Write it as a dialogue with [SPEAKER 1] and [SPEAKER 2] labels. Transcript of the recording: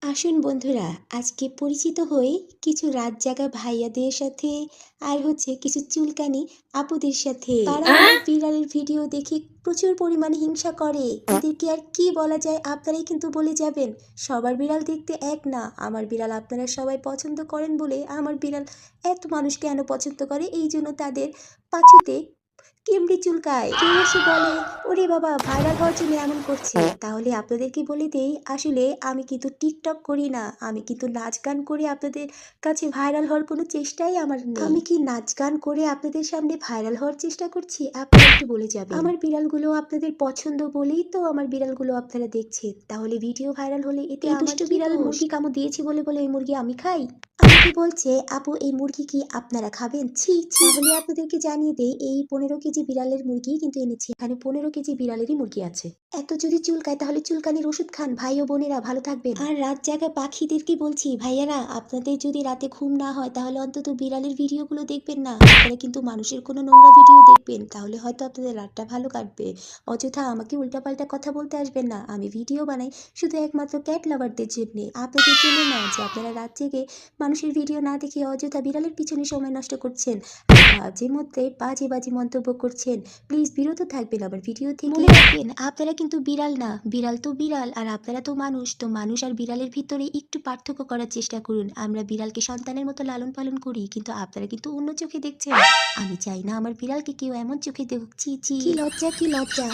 [SPEAKER 1] আসুন বন্ধুরা, আজকে পরিচিত হই কিছু রাত জাগা ভাইয়াদের সাথে আর কিছু চুলকানি আপুদের সাথে। তারা আমার বিড়ালের ভিডিও দেখে প্রচুর পরিমাণে হিংসা করে। এদেরকে আর কি বলা যায় আপনারাই কিন্তু বলে যাবেন। সবার বিড়াল দেখতে এক না। আমার বিড়াল আপনারা সবাই পছন্দ করেন বলে আমার বিড়াল এত মানুষ কেন পছন্দ করে এই জন্য তাদের পাছুতে কেমড়ে চুলকায়। কেউ এসে বলে ওরে বাবা ভাইরাল হওয়ার জন্য এমন করছে। তাহলে আপনাদেরকে বলে দেই আসলে আমি কিন্তু টিকটক করি না, আমি কিন্তু নাচ গান করে আপনাদের কাছে ভাইরাল হওয়ার কোনো চেষ্টাই আমার নেই। আমি কি নাচ গান করে আপনাদের সামনে ভাইরাল হওয়ার চেষ্টা করছি আপনারা একটু বলে যাবেন। আমার বিড়ালগুলো আপনাদের পছন্দ বলেই তো আমার বিড়ালগুলো আপনারা দেখছেন। তাহলে ভিডিও ভাইরাল হলে এতে আমার দুষ্ট বিড়াল মুরগি কামড় দিয়েছি বলে বলে এই মুরগি আমি খাই? আমাকে বলছে আপু এই মুরগি কি আপনারা খাবেন? ছি ছি। তাহলে আপনাদেরকে জানিয়ে দেই এই 15 কেজি বিড়ালের মুরগি কিন্তু এনেছি। এখানে 15 কেজি বিড়ালেরই মুরগি আছে। এত যদি চুলকায় তাহলে চুলকানির ওষুধ খান ভাই ও বোনেরা, ভালো থাকবেন। আর রাত জাগা পাখিদেরকে বলছি ভাইয়ারা আপনাদের যদি রাতে ঘুম না হয় তাহলে অন্তত বিড়ালের ভিডিওগুলো দেখবেন না। আপনারা কিন্তু মানুষের কোনো নোংরা ভিডিও দেখবেন, তাহলে হয়তো আপনাদের রাতটা ভালো কাটবে। অযথা আমাকে উল্টাপাল্টা কথা বলতে আসবেন না। আমি ভিডিও বানাই শুধু একমাত্র ক্যাট লাভারদের জন্য, আপনাদের জন্য না যে আপনারা রাত জেগে মানুষের ভিডিও না দেখে অযথা বিড়ালের পিছনে সময় নষ্ট করছেন আর মাঝে মধ্যে বাজে বাজে মন্তব্য করছেন। প্লিজ বিরত থাকবেন আমার ভিডিও থেকে। মনে রাখবেন আপনারা কিন্তু বিড়াল না, বিড়াল তো বিড়াল আর আপনারা তো মানুষ। তো মানুষ আর বিড়ালের ভিতরে একটু পার্থক্য করার চেষ্টা করুন। আমরা বিড়ালকে সন্তানের মতো লালন পালন করি, কিন্তু আপনারা কিন্তু অন্য চোখে দেখছেন। আমি চাই না আমার বিড়ালকে কেউ এমন চোখে দেখুক। ছি ছি, কি লজ্জা কি লজ্জা।